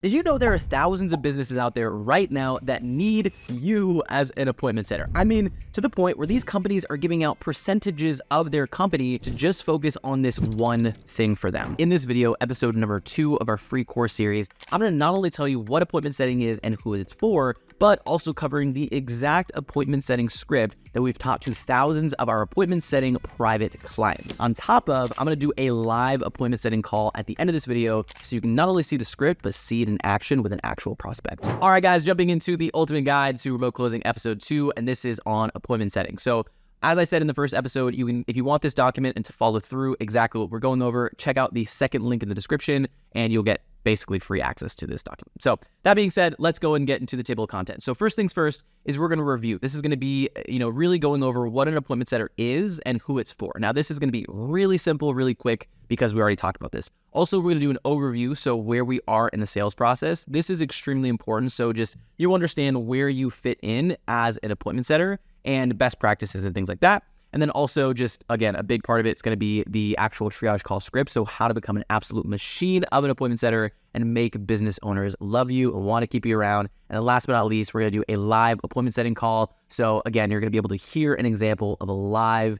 Did you know there are thousands of businesses out there right now that need you as an appointment setter? I mean, to the point where these companies are giving out percentages of their company to just focus on this one thing for them. In this video, episode number 2 of our free course series, I'm gonna not only tell you what appointment setting is and who it's for, but also covering the exact appointment setting script that we've taught to thousands of our appointment setting private clients. On top of, I'm gonna do a live appointment setting call at the end of this video so you can not only see the script, but see it in action with an actual prospect. All right, guys, jumping into the ultimate guide to remote closing episode 2, and this is on appointment setting. So as I said in the first episode, if you want this document and to follow through exactly what we're going over, check out the second link in the description and you'll get basically free access to this document. So that being said, let's go and get into the table of contents. So first things first is we're going to review. This is going to be, really going over what an appointment setter is and who it's for. Now, this is going to be really simple, really quick because we already talked about this. Also, we're going to do an overview. So where we are in the sales process, this is extremely important. So just you understand where you fit in as an appointment setter and best practices and things like that. And then also just, again, a big part of it's going to be the actual triage call script. So how to become an absolute machine of an appointment setter and make business owners love you and want to keep you around. And then last but not least, we're going to do a live appointment setting call. So again, you're going to be able to hear an example of a live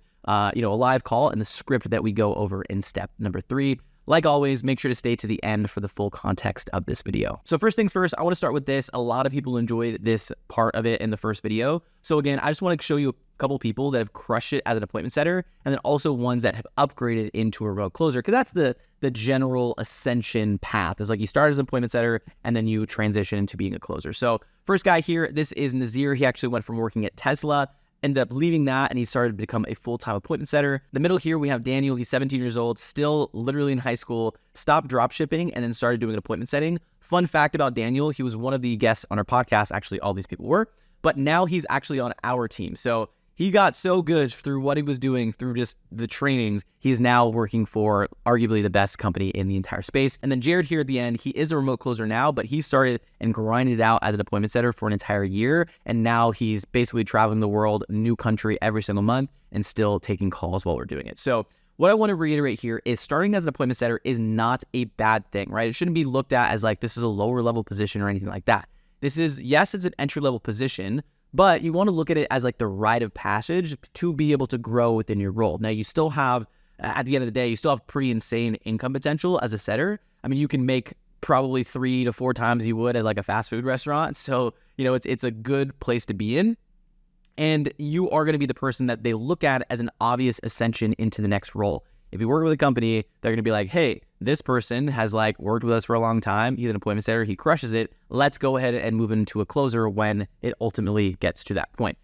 call and the script that we go over in step number 3. Like always, make sure to stay to the end for the full context of this video. So first things first, I want to start with this. A lot of people enjoyed this part of it in the first video. So again, I just want to show you a couple people that have crushed it as an appointment setter, and then also ones that have upgraded into a remote closer, because that's the general ascension path. It's like you start as an appointment setter and then you transition into being a closer. So first guy here, this is Nazir. He actually went from working at Tesla, ended up leaving that, and he started to become a full-time appointment setter. The middle here, we have Daniel. He's 17 years old, still literally in high school, stopped drop shipping, and then started doing an appointment setting. Fun fact about Daniel, he was one of the guests on our podcast. Actually, all these people were, but now he's actually on our team. So he got so good through what he was doing through just the trainings. He's now working for arguably the best company in the entire space. And then Jared here at the end, he is a remote closer now, but he started and grinded it out as an appointment setter for an entire year. And now he's basically traveling the world, new country every single month, and still taking calls while we're doing it. So what I want to reiterate here is starting as an appointment setter is not a bad thing, right? It shouldn't be looked at as like this is a lower level position or anything like that. This is, yes, it's an entry level position, but you want to look at it as like the rite of passage to be able to grow within your role. Now, you still have, at the end of the day, you still have pretty insane income potential as a setter. I mean, you can make probably 3 to 4 times you would at like a fast food restaurant. So, it's a good place to be in. And you are going to be the person that they look at as an obvious ascension into the next role. If you work with a company, they're going to be like, hey, this person has like worked with us for a long time. He's an appointment setter. He crushes it. Let's go ahead and move into a closer when it ultimately gets to that point.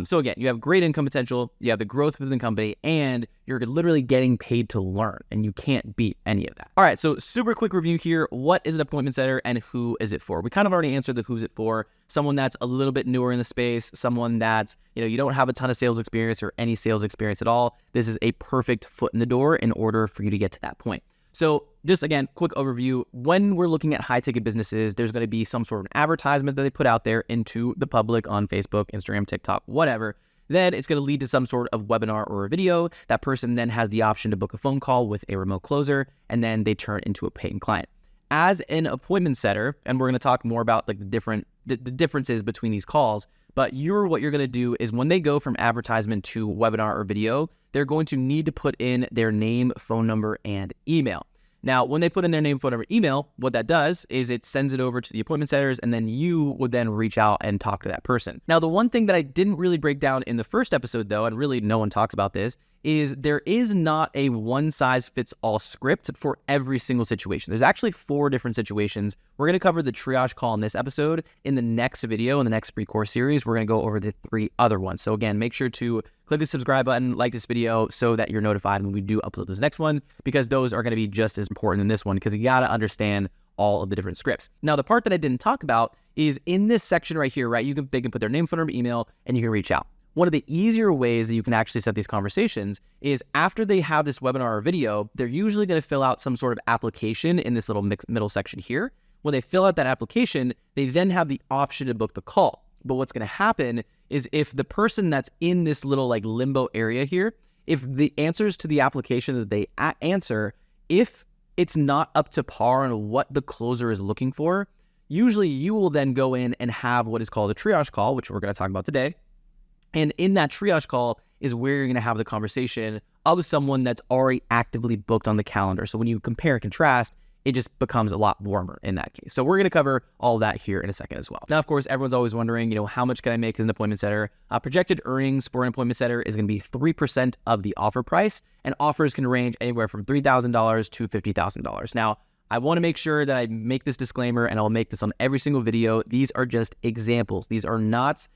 So again, you have great income potential. You have the growth within the company, and you're literally getting paid to learn, and you can't beat any of that. All right, so super quick review here. What is an appointment setter and who is it for? We kind of already answered the who's it for. Someone that's a little bit newer in the space, someone that's, you don't have a ton of sales experience or any sales experience at all. This is a perfect foot in the door in order for you to get to that point. So just again, quick overview. When we're looking at high ticket businesses, there's going to be some sort of advertisement that they put out there into the public on Facebook, Instagram, TikTok, whatever. Then it's going to lead to some sort of webinar or a video. That person then has the option to book a phone call with a remote closer, and then they turn into a paying client. As an appointment setter, and we're going to talk more about like the differences between these calls, but what you're going to do is when they go from advertisement to webinar or video, they're going to need to put in their name, phone number, and email. Now, when they put in their name, phone number, email, what that does is it sends it over to the appointment setters, and then you would then reach out and talk to that person. Now, the one thing that I didn't really break down in the first episode, though, and really no one talks about this, is there is not a one-size-fits-all script for every single situation. There's actually 4 different situations. We're going to cover the triage call in this episode. In the next video, in the next free course series, we're going to go over the 3 other ones. So again, make sure to click the subscribe button, like this video so that you're notified when we do upload this next one, because those are going to be just as important in this one, because you got to understand all of the different scripts. Now, the part that I didn't talk about is in this section right here, right? They can put their name, phone number, email, and you can reach out. One of the easier ways that you can actually set these conversations is after they have this webinar or video, they're usually going to fill out some sort of application in this little middle section here. When they fill out that application, they then have the option to book the call. But what's going to happen is if the person that's in this little like limbo area here, if the answers to the application that they answer, if it's not up to par on what the closer is looking for, usually you will then go in and have what is called a triage call, which we're going to talk about today. And in that triage call is where you're going to have the conversation of someone that's already actively booked on the calendar. So when you compare and contrast, it just becomes a lot warmer in that case. So we're going to cover all that here in a second as well. Now, of course, everyone's always wondering, how much can I make as an appointment setter? Projected earnings for an appointment setter is going to be 3% of the offer price, and offers can range anywhere from $3,000 to $50,000. Now, I want to make sure that I make this disclaimer, and I'll make this on every single video. These are just examples. These are not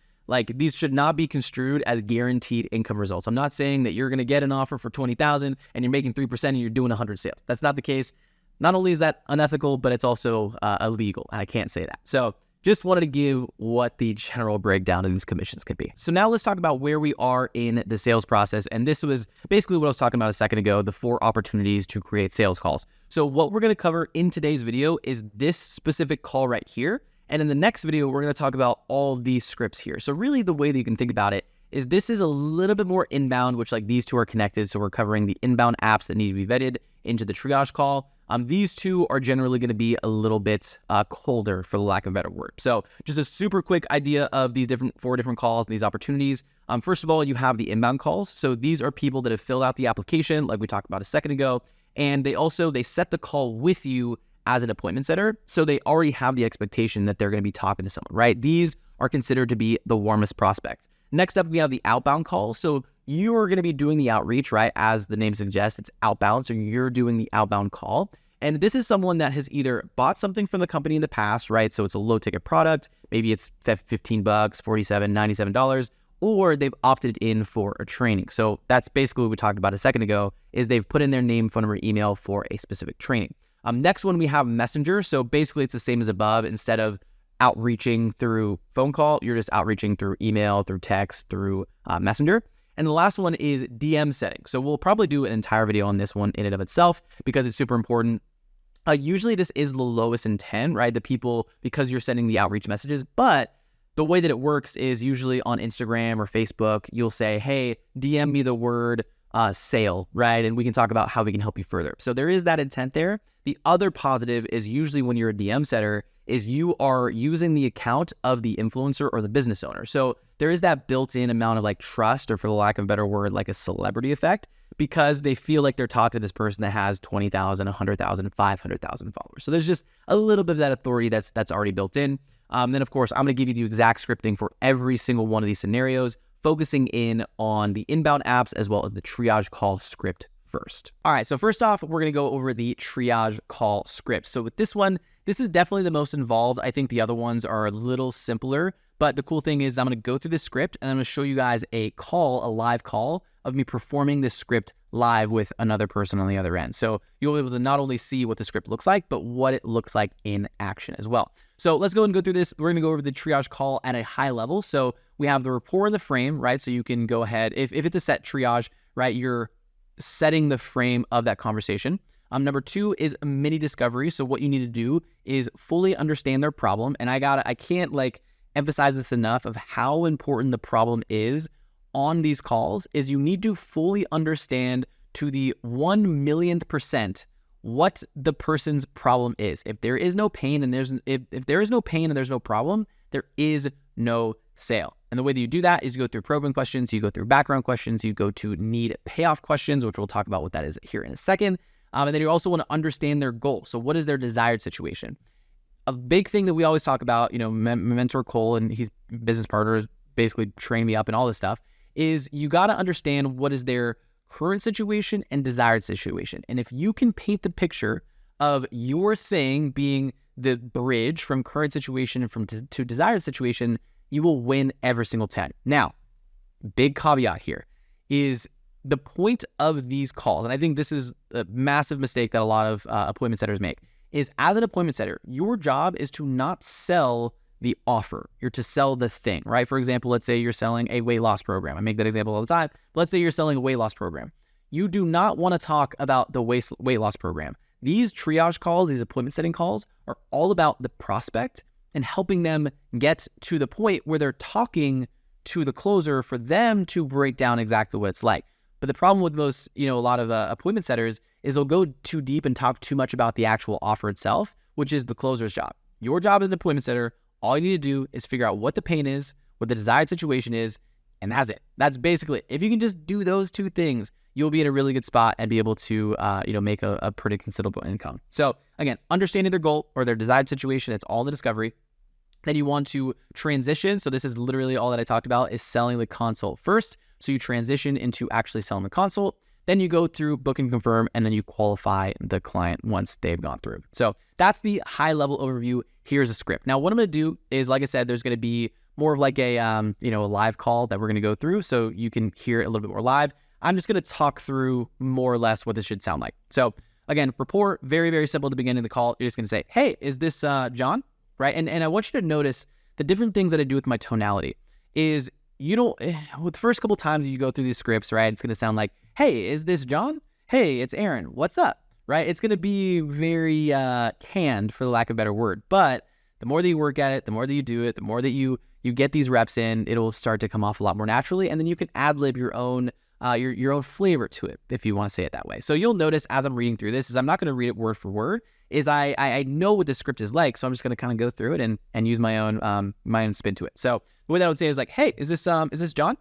these should not be construed as guaranteed income results. I'm not saying that you're going to get an offer for $20,000 and you're making 3% and you're doing 100 sales. That's not the case. Not only is that unethical, but it's also illegal, and I can't say that. So just wanted to give what the general breakdown of these commissions could be. So now let's talk about where we are in the sales process. And this was basically what I was talking about a second ago, the 4 opportunities to create sales calls. So what we're going to cover in today's video is this specific call right here. And in the next video, we're going to talk about all of these scripts here. So really the way that you can think about it is this is a little bit more inbound, which these two are connected. So we're covering the inbound apps that need to be vetted into the triage call. These two are generally going to be a little bit colder, for the lack of a better word. So just a super quick idea of these 4 different calls, these opportunities. First of all, you have the inbound calls. So these are people that have filled out the application, like we talked about a second ago. And they set the call with you as an appointment setter. So they already have the expectation that they're going to be talking to someone, right? These are considered to be the warmest prospects. Next up, we have the outbound call. So you are going to be doing the outreach, right? As the name suggests, it's outbound. So you're doing the outbound call. And this is someone that has either bought something from the company in the past, right? So it's a low ticket product. Maybe it's $15, $47, $97, or they've opted in for a training. So that's basically what we talked about a second ago, is they've put in their name, phone number, email for a specific training. Next one, we have Messenger. So basically it's the same as above. Instead of outreaching through phone call, you're just outreaching through email, through text, through Messenger. And the last one is DM setting. So we'll probably do an entire video on this one in and of itself because it's super important. Usually this is the lowest intent, right? The people, because you're sending the outreach messages, but the way that it works is usually on Instagram or Facebook, you'll say, hey, DM me the word sale, right? And we can talk about how we can help you further. So there is that intent there. The other positive is usually when you're a DM setter is you are using the account of the influencer or the business owner. So there is that built-in amount of trust, or for the lack of a better word, a celebrity effect, because they feel like they're talking to this person that has 20,000, 100,000, 500,000 followers. So there's just a little bit of that authority that's already built in. Then of course, I'm going to give you the exact scripting for every single one of these scenarios, focusing in on the inbound apps as well as the triage call script first. All right, so first off, we're going to go over the triage call script. So with this one, this is definitely the most involved. I think the other ones are a little simpler, but the cool thing is I'm going to go through this script and I'm going to show you guys a live call of me performing this script live with another person on the other end. So you'll be able to not only see what the script looks like, but what it looks like in action as well. So let's go ahead and go through this. We're going to go over the triage call at a high level. So we have the rapport in the frame, right? So you can go ahead, if it's a set triage, right, you're setting the frame of that conversation. Number 2 is a mini discovery. So what you need to do is fully understand their problem. And I can't emphasize this enough of how important the problem is on these calls. Is you need to fully understand to the 1,000,000% what the person's problem is. If there is no pain and if there is no pain and there's no problem, there is no sale. And the way that you do that is you go through probing questions, you go through background questions, you go to need payoff questions, which we'll talk about what that is here in a second. And then you also want to understand their goal. So what is their desired situation? A big thing that we always talk about, my mentor Cole and his business partner basically trained me up and all this stuff, is you got to understand what is their current situation and desired situation. And if you can paint the picture of your thing being the bridge from current situation and to desired situation, you will win every single 10. Now, big caveat here is the point of these calls, and I think this is a massive mistake that a lot of appointment setters make, is as an appointment setter, your job is to not sell the offer. You're to sell the thing, right? For example, let's say you're selling a weight loss program. I make that example all the time. But let's say you're selling a weight loss program. You do not want to talk about the weight loss program. These triage calls, these appointment setting calls, are all about the prospect and helping them get to the point where they're talking to the closer for them to break down exactly what it's like. But the problem with most, a lot of appointment setters is they'll go too deep and talk too much about the actual offer itself, which is the closer's job. Your job as an appointment setter, all you need to do is figure out what the pain is, what the desired situation is, and that's it. That's basically it. If you can just do those two things, you'll be in a really good spot and be able to, make a pretty considerable income. So again, understanding their goal or their desired situation, it's all in the discovery. Then you want to transition. So this is literally all that I talked about, is selling the consult first. So you transition into actually selling the consult. Then you go through book and confirm, and then you qualify the client once they've gone through. So that's the high level overview. Here's a script. Now, what I'm going to do is, like I said, there's going to be more of like a live call that we're going to go through, so you can hear it a little bit more live. I'm just going to talk through more or less what this should sound like. So again, rapport, very, very simple at the beginning of the call. You're just going to say, hey, is this John? Right? And I want you to notice the different things that I do with my tonality is, with the first couple times you go through these scripts, right, it's going to sound like, hey, is this John? Hey, it's Aaron. What's up? Right? It's going to be very canned, for the lack of a better word. But the more that you work at it, the more that you do it, the more that you get these reps in, it'll start to come off a lot more naturally. And then you can ad-lib your own flavor to it, if you want to say it that way. So you'll notice as I'm reading through this, is I'm not going to read it word for word, is I know what the script is like, so I'm just going to kind of go through it and use my own spin to it. So the way that I would say is like, hey, is this John?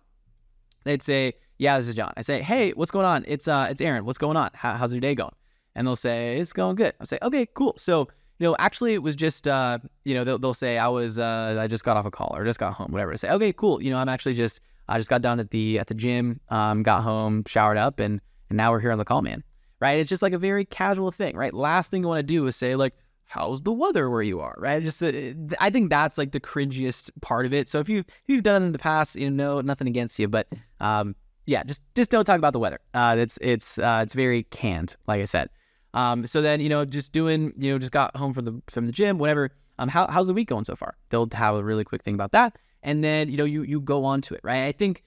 They'd say, yeah, this is John. I say, hey, what's going on? It's Aaron. What's going on? How's your day going? And they'll say, it's going good. I'll say, okay, cool. So, actually it was just, they'll say I just got off a call or just got home, whatever. I say, okay, cool. I'm actually I just got done at the gym, got home, showered up, and now we're here on the call, man. Right? It's just like a very casual thing, right? Last thing you want to do is say like, how's the weather where you are, right? Just I think that's like the cringiest part of it. So if you've done it in the past, nothing against you, but just don't talk about the weather. It's very canned, like I said. So then just got home from the gym, whatever. How's the week going so far? They'll have a really quick thing about that, and then you go on to it, right? I think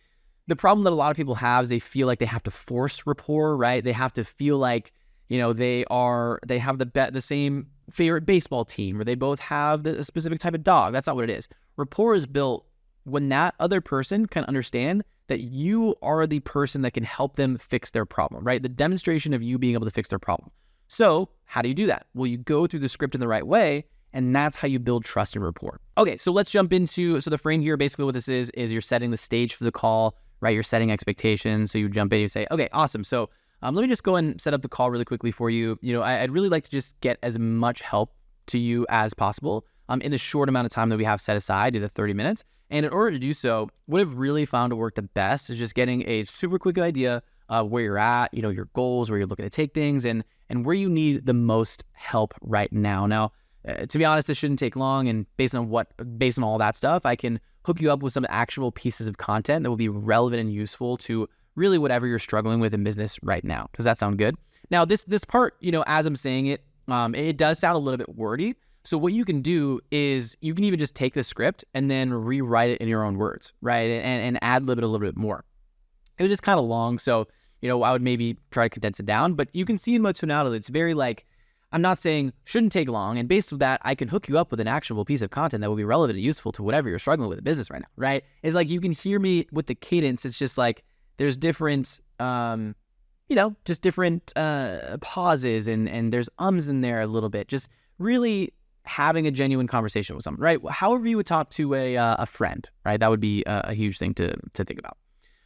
the problem that a lot of people have is they feel like they have to force rapport, right? They have to feel like they have the same favorite baseball team, or they both have a specific type of dog. That's not what it is. Rapport is built when that other person can understand that you are the person that can help them fix their problem, right? The demonstration of you being able to fix their problem. So how do you do that? Well, you go through the script in the right way, and that's how you build trust and rapport. Okay, so let's jump into, the frame here, basically what this is you're setting the stage for the call, right? You're setting expectations. So you jump in, you say, okay, awesome. So let me just go and set up the call really quickly for you. I'd really like to just get as much help to you as possible in the short amount of time that we have set aside, the 30 minutes. And in order to do so, what I've really found to work the best is just getting a super quick idea of where you're at, your goals, where you're looking to take things, and where you need the most help right now. Now, to be honest, this shouldn't take long, and based on all that stuff, I can hook you up with some actual pieces of content that will be relevant and useful to really whatever you're struggling with in business right now. Does that sound good? Now, this part, as I'm saying it, it does sound a little bit wordy. So what you can do is you can even just take the script and then rewrite it in your own words, right? And ad-lib it a little bit more. It was just kind of long, so I would maybe try to condense it down. But you can see in my tonality, it's very like, I'm not saying shouldn't take long, and based on that, I can hook you up with an actionable piece of content that will be relevant and useful to whatever you're struggling with in business right now, right? It's like you can hear me with the cadence. It's just like there's different, just different pauses, and there's ums in there a little bit. Just really having a genuine conversation with someone, right? However you would talk to a friend, right? That would be a huge thing to think about.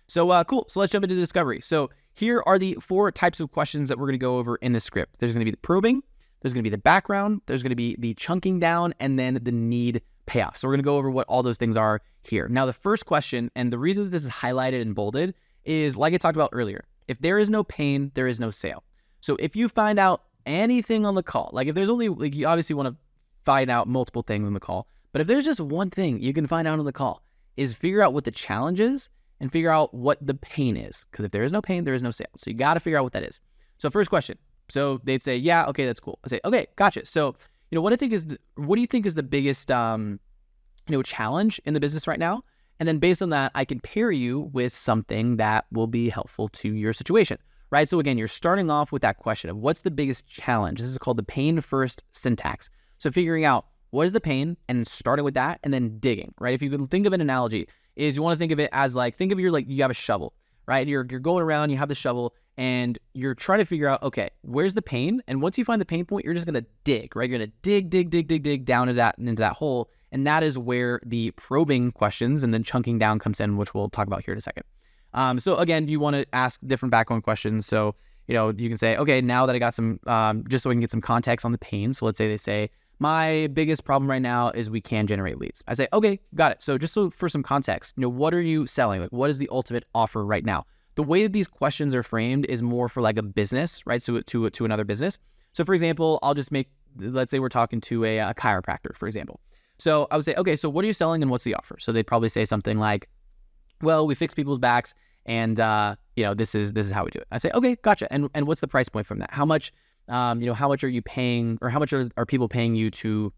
So cool. So let's jump into the discovery. So here are the 4 types of questions that we're going to go over in the script. There's going to be the probing, there's going to be the background, there's going to be the chunking down, and then the need payoff. So we're going to go over what all those things are here. Now, the first question, and the reason that this is highlighted and bolded, is like I talked about earlier. If there is no pain, there is no sale. So if you find out anything on the call, like if there's only, like you obviously want to find out multiple things on the call, but if there's just one thing you can find out on the call, is figure out what the challenge is and figure out what the pain is. Because if there is no pain, there is no sale. So you got to figure out what that is. So first question. So they'd say, yeah, okay, that's cool. I say, okay, gotcha. So, what do you think is the biggest, challenge in the business right now? And then based on that, I can pair you with something that will be helpful to your situation, right? So again, you're starting off with that question of what's the biggest challenge? This is called the pain first syntax. So figuring out what is the pain and starting with that and then digging, right? If you can think of an analogy, is you want to think of it as like, think of you have a shovel, right? You're going around, you have the shovel, and you're trying to figure out, okay, where's the pain? And once you find the pain point, you're just going to dig, right? You're going to dig down into that hole. And that is where the probing questions and then chunking down comes in, which we'll talk about here in a second. So again, you want to ask different background questions. So, you can say, okay, now that I got some, just so we can get some context on the pain. So let's say they say, my biggest problem right now is we can generate leads. I say, okay, got it. So just for some context, what are you selling? Like, what is the ultimate offer right now? The way that these questions are framed is more for like a business, right? So to another business. So for example, let's say we're talking to a chiropractor, for example. So I would say, okay, so what are you selling and what's the offer? So they'd probably say something like, well, we fix people's backs and, this is how we do it. I say, okay, gotcha. And what's the price point from that? How much, how much are you paying, or how much are people paying you to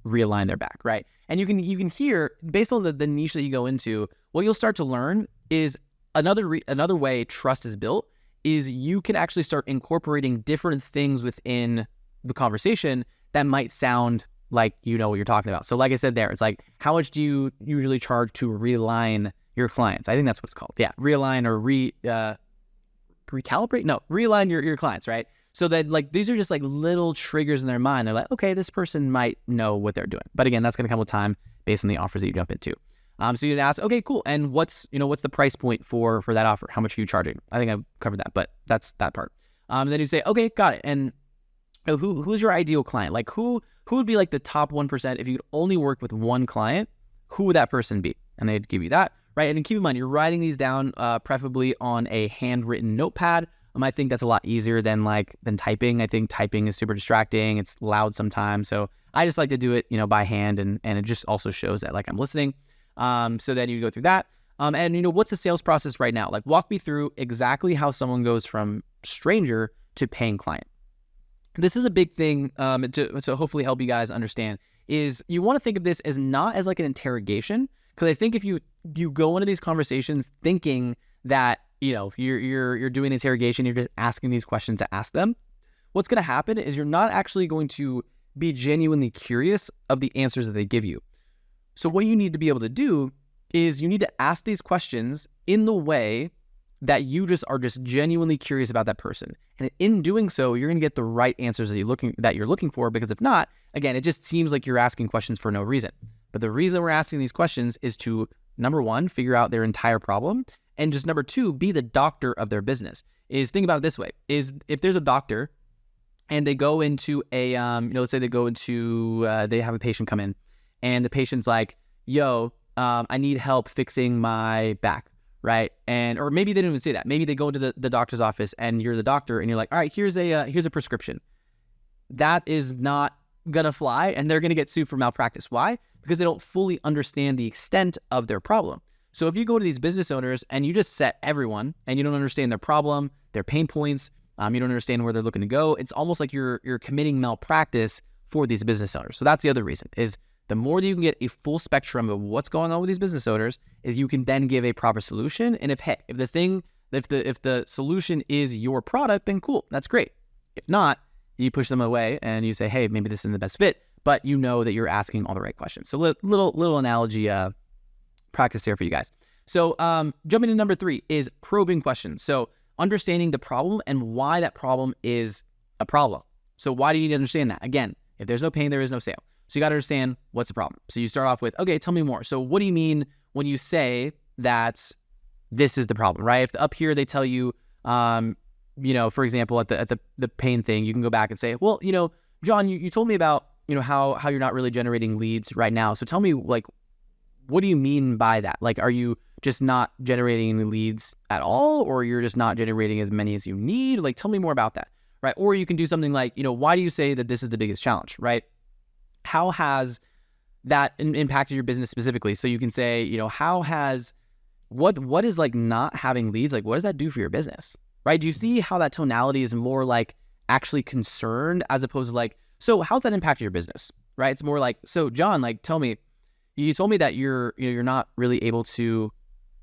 realign their back, right? And you can hear, based on the niche that you go into, what you'll start to learn is another way trust is built is you can actually start incorporating different things within the conversation that might sound like what you're talking about. So like I said there, it's like, how much do you usually charge to realign your clients? I think that's what it's called. Yeah, realign or recalibrate? No, realign your clients, right? So that like these are just like little triggers in their mind. They're like, okay, this person might know what they're doing. But again, that's going to come with time based on the offers that you jump into. So you'd ask, okay, cool. And what's the price point for that offer? How much are you charging? I think I've covered that, but that's that part. Then you say, okay, got it. And who's your ideal client? Like who would be like the top 1% if you could only work with one client? Who would that person be? And they'd give you that, right? And keep in mind, you're writing these down, preferably on a handwritten notepad. I think that's a lot easier than typing. I think typing is super distracting. It's loud sometimes. So I just like to do it, by hand, and it just also shows that like I'm listening. So then you go through that. And what's the sales process right now? Like walk me through exactly how someone goes from stranger to paying client. This is a big thing to hopefully help you guys understand is you want to think of this as not as like an interrogation. Because I think if you go into these conversations thinking that, you're doing interrogation, you're just asking these questions to ask them, what's going to happen is you're not actually going to be genuinely curious of the answers that they give you. So what you need to be able to do is you need to ask these questions in the way that you are just genuinely curious about that person. And in doing so, you're going to get the right answers that you're looking for, because if not, again, it just seems like you're asking questions for no reason. But the reason we're asking these questions is to, number one, figure out their entire problem, and just number two, be the doctor of their business. Is think about it this way, is if there's a doctor and they go into a, let's say they have a patient come in and the patient's like, yo, I need help fixing my back, right? Or maybe they didn't even say that. Maybe they go into the doctor's office and you're the doctor and you're like, all right, here's a prescription. That is not gonna fly, and they're gonna get sued for malpractice. Why? Because they don't fully understand the extent of their problem. So if you go to these business owners and you just set everyone and you don't understand their problem, their pain points, you don't understand where they're looking to go, it's almost like you're committing malpractice for these business owners. So that's the other reason, is the more that you can get a full spectrum of what's going on with these business owners, is you can then give a proper solution. And if the solution is your product, then cool, that's great. If not, you push them away and you say, hey, maybe this isn't the best fit, but you know that you're asking all the right questions. So little analogy practice here for you guys. So jumping to number 3 is probing questions. So understanding the problem and why that problem is a problem. So why do you need to understand that? Again, if there's no pain, there is no sale. So you got to understand what's the problem. So you start off with, okay, tell me more. So what do you mean when you say that this is the problem, right? If up here they tell you, for example, at the pain thing, you can go back and say, well, John, you told me about, how you're not really generating leads right now. So tell me, like, what do you mean by that? Like, are you just not generating any leads at all, or you're just not generating as many as you need? Like, tell me more about that, right? Or you can do something like, why do you say that this is the biggest challenge, right? How has that impacted your business specifically? So you can say, what is like not having leads? Like, what does that do for your business, right? Do you see how that tonality is more like actually concerned as opposed to like, so how's that impacted your business, right? It's more like, so John, like, tell me, you told me that you're not really able to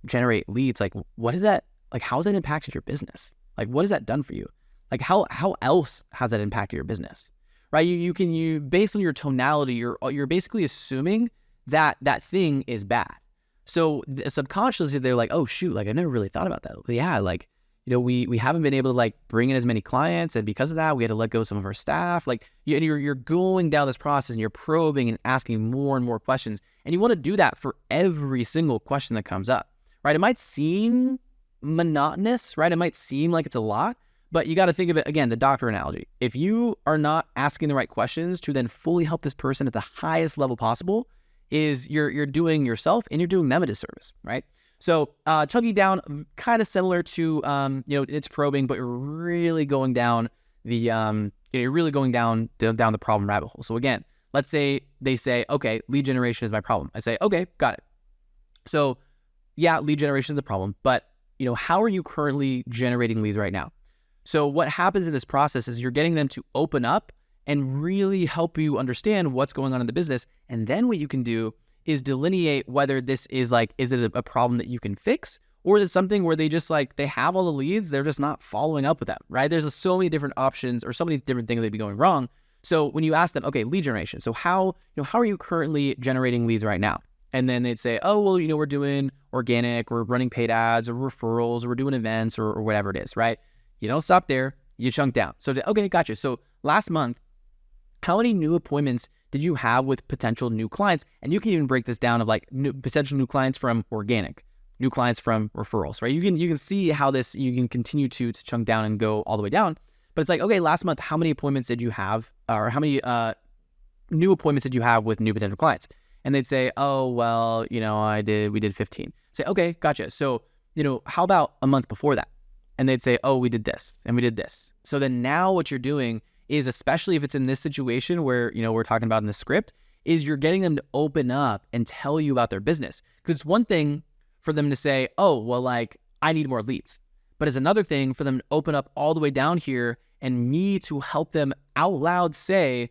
generate leads. Like, what is that? Like, how's that impacted your business? Like, what has that done for you? Like, how else has that impacted your business? Right? You based on your tonality, you're basically assuming that thing is bad. So subconsciously they're like, oh shoot, like I never really thought about that. Yeah, like, we haven't been able to like bring in as many clients, and because of that, we had to let go some of our staff. Like you're going down this process and you're probing and asking more and more questions, and you want to do that for every single question that comes up, right? It might seem monotonous, right? It might seem like it's a lot, but you got to think of it again, the doctor analogy. If you are not asking the right questions to then fully help this person at the highest level possible, is you're doing yourself and you're doing them a disservice, right? So chunking down, kind of similar to it's probing, but you're really going down the down the problem rabbit hole. So again, let's say they say, okay, lead generation is my problem. I say, okay, got it. So yeah, lead generation is the problem, but how are you currently generating leads right now? So what happens in this process is you're getting them to open up and really help you understand what's going on in the business. And then what you can do is delineate whether this is is it a problem that you can fix, or is it something where they just they have all the leads, they're just not following up with them, right? There's so many different options or so many different things that be going wrong. So when you ask them, okay, lead generation, so how are you currently generating leads right now? And then they'd say, oh, well, we're doing organic, we're running paid ads or referrals, or we're doing events or whatever it is, right? You don't stop there, you chunk down. So, okay, gotcha. So last month, how many new appointments did you have with potential new clients? And you can even break this down of potential new clients from organic, new clients from referrals, right? You can see how you can continue to chunk down and go all the way down. But it's okay, last month, how many appointments did you have, or how many new appointments did you have with new potential clients? And they'd say, oh, well, we did 15. Say, okay, gotcha. So, how about a month before that? And they'd say, oh, we did this and we did this. So then now what you're doing is, especially if it's in this situation where, we're talking about in the script, is you're getting them to open up and tell you about their business. Because it's one thing for them to say, oh, well, I need more leads. But it's another thing for them to open up all the way down here and me to help them out loud say,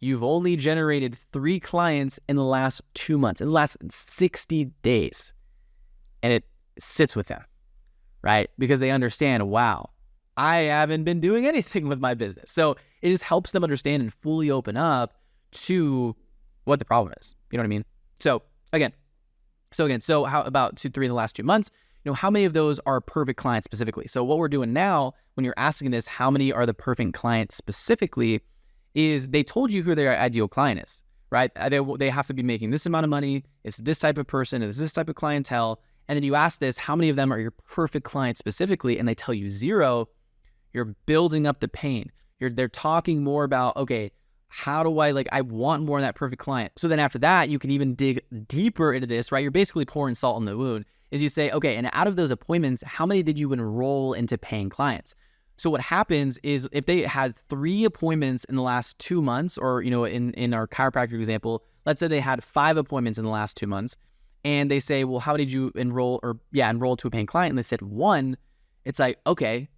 you've only generated 3 clients in the last 2 months, in the last 60 days. And it sits with them, right? Because they understand, wow, I haven't been doing anything with my business. So it just helps them understand and fully open up to what the problem is. You know what I mean? So again, how about 2, 3 in the last 2 months? How many of those are perfect clients specifically? So what we're doing now, when you're asking this, how many are the perfect clients specifically, is they told you who their ideal client is, right? They have to be making this amount of money. It's this type of person. It's this type of clientele. And then you ask this, how many of them are your perfect clients specifically? And they tell you 0. You're building up the pain. They're talking more about, okay, how do I want more of that perfect client? So then after that, you can even dig deeper into this, right? You're basically pouring salt in the wound, is you say, okay, and out of those appointments, how many did you enroll into paying clients? So what happens is if they had 3 appointments in the last 2 months, or, in our chiropractor example, let's say they had 5 appointments in the last 2 months, and they say, well, how did you enroll to a paying client? And they said 1, it's okay,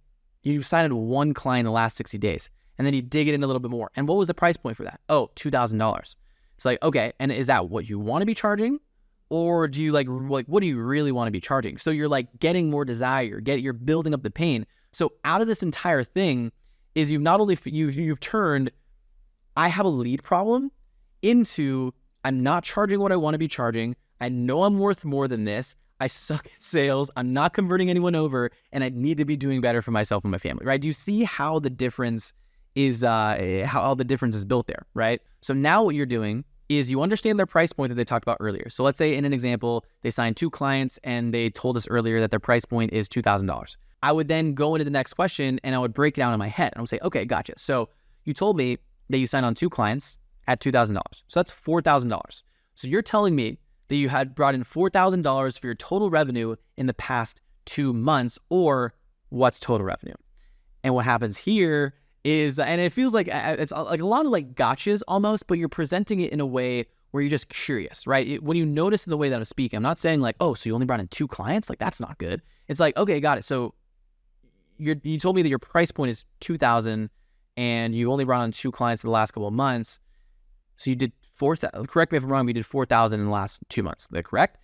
you signed 1 client in the last 60 days. And then you dig it in a little bit more. And what was the price point for that? Oh, $2,000. It's okay, and is that what you want to be charging? Or do you what do you really want to be charging? So you're getting more desire, you're building up the pain. So out of this entire thing is you've not only, you've turned, I have a lead problem, into I'm not charging what I want to be charging. I know I'm worth more than this. I suck at sales. I'm not converting anyone over, and I need to be doing better for myself and my family, right? Do you see how the difference is, how the difference is built there, right? So now what you're doing is you understand their price point that they talked about earlier. So let's say in an example, they signed 2 clients and they told us earlier that their price point is $2,000. I would then go into the next question and I would break it down in my head. And I would say, okay, gotcha. So you told me that you signed on 2 clients at $2,000. So that's $4,000. So you're telling me that you had brought in $4,000 for your total revenue in the past 2 months, or what's total revenue? And what happens here is, and it feels like it's a lot of gotchas almost, but you're presenting it in a way where you're just curious, right? When you notice in the way that I'm speaking, I'm not saying oh, so you only brought in 2 clients? That's not good. It's okay, got it. So you told me that your price point is $2,000 and you only brought on 2 clients in the last couple of months. So you did 4,000. Correct me if I'm wrong. We did 4,000 in the last 2 months. Is that correct?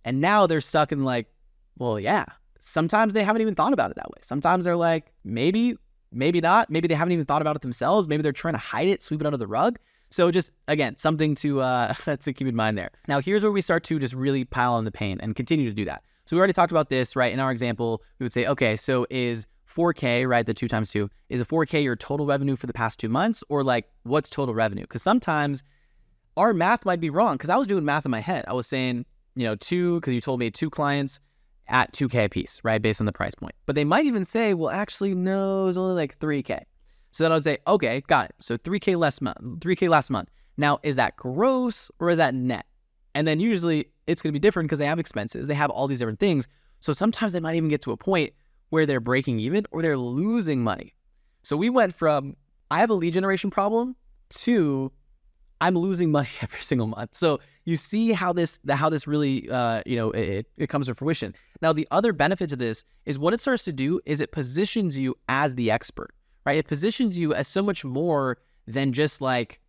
And now they're stuck in well, yeah. Sometimes they haven't even thought about it that way. Sometimes they're maybe not. Maybe they haven't even thought about it themselves. Maybe they're trying to hide it, sweep it under the rug. So just, again, something to keep in mind there. Now, here's where we start to just really pile on the pain and continue to do that. So we already talked about this, right? In our example, we would say, okay, so is 4K, right? The 2 times 2, is a 4K your total revenue for the past 2 months, or like what's total revenue? Because sometimes our math might be wrong, because I was doing math in my head. I was saying, two, because you told me 2 clients at 2K a piece, right? Based on the price point. But they might even say, well, actually, no, it's only like 3K. So then I would say, okay, got it. So 3K last month. Now, is that gross or is that net? And then usually it's going to be different because they have expenses. They have all these different things. So sometimes they might even get to a point where they're breaking even or they're losing money. So we went from, I have a lead generation problem, to I'm losing money every single month. So you see how this really, it comes to fruition. Now, the other benefit to this is what it starts to do is it positions you as the expert, right? It positions you as so much more than just like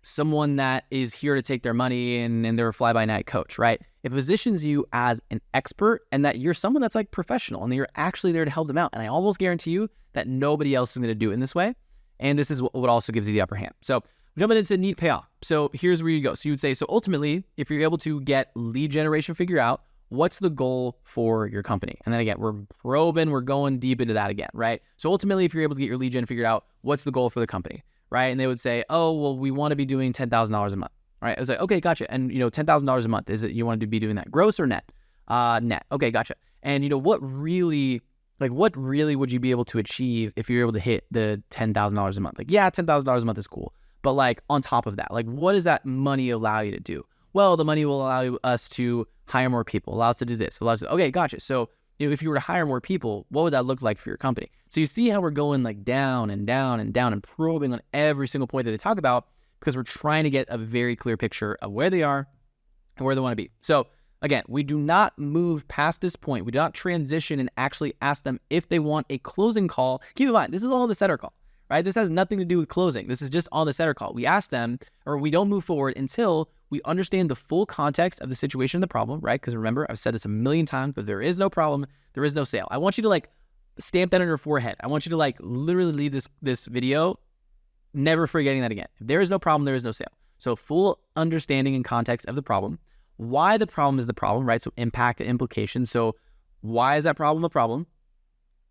someone that is here to take their money and they're a fly-by-night coach, right? It positions you as an expert and that you're someone that's like professional and you're actually there to help them out. And I almost guarantee you that nobody else is going to do it in this way. And this is what also gives you the upper hand. So jumping into need payoff. So here's where you go. So you would say, so ultimately, if you're able to get lead generation figured out, what's the goal for your company? And then again, we're going deep into that again, right? So ultimately, if you're able to get your lead gen figured out, what's the goal for the company, right? And they would say, oh, well, we want to be doing $10,000 a month, right? I was like, okay, gotcha. And $10,000 a month, is it you want to be doing that gross or net? Net. Okay, gotcha. And what really would you be able to achieve if you're able to hit the $10,000 a month? Like, yeah, $10,000 a month is cool. But like on top of that, like what does that money allow you to do? Well, the money will allow us to hire more people, allow us to do this, okay, gotcha. So if you were to hire more people, what would that look like for your company? So you see how we're going like down and down and down and probing on every single point that they talk about, because we're trying to get a very clear picture of where they are and where they want to be. So again, we do not move past this point. We do not transition and actually ask them if they want a closing call. Keep in mind, this is all the setter call, right? This has nothing to do with closing. This is just on the setter call. We ask them, or we don't move forward until we understand the full context of the situation and the problem, right? Because remember, I've said this a million times, but there is no problem, there is no sale. I want you to like stamp that on your forehead. I want you to like literally leave this video never forgetting that again. If there is no problem, there is no sale. So full understanding and context of the problem, why the problem is the problem, right? So impact and implication. So why is that problem a problem?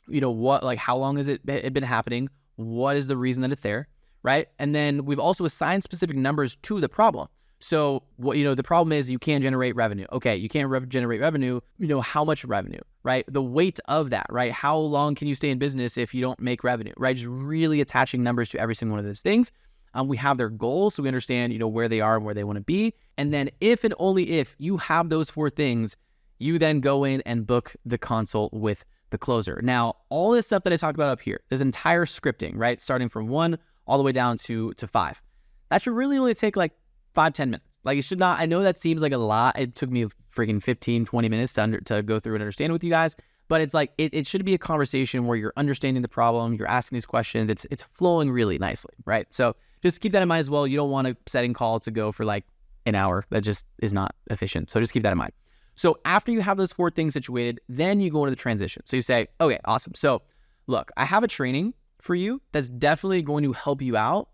What, like how long has it been happening? What is the reason that it's there, right? And then we've also assigned specific numbers to the problem. So what, the problem is you can't generate revenue. Okay, you can't generate revenue. How much revenue, right? The weight of that, right? How long can you stay in business if you don't make revenue, right? Just really attaching numbers to every single one of those things. We have their goals, so we understand, where they are and where they want to be. And then if and only if you have those 4 things, you then go in and book the consult with the closer. Now, all this stuff that I talked about up here, this entire scripting, right? Starting from 1 all the way down to 5. That should really only take like 5-10 minutes. Like it should not, I know that seems like a lot. It took me freaking 15-20 minutes to go through and understand with you guys, but it's like, it should be a conversation where you're understanding the problem, you're asking these questions, it's flowing really nicely, right? So just keep that in mind as well. You don't want a setting call to go for like an hour. That just is not efficient. So just keep that in mind. So after you have those 4 things situated, then you go into the transition. So you say, okay, awesome. So look, I have a training for you that's definitely going to help you out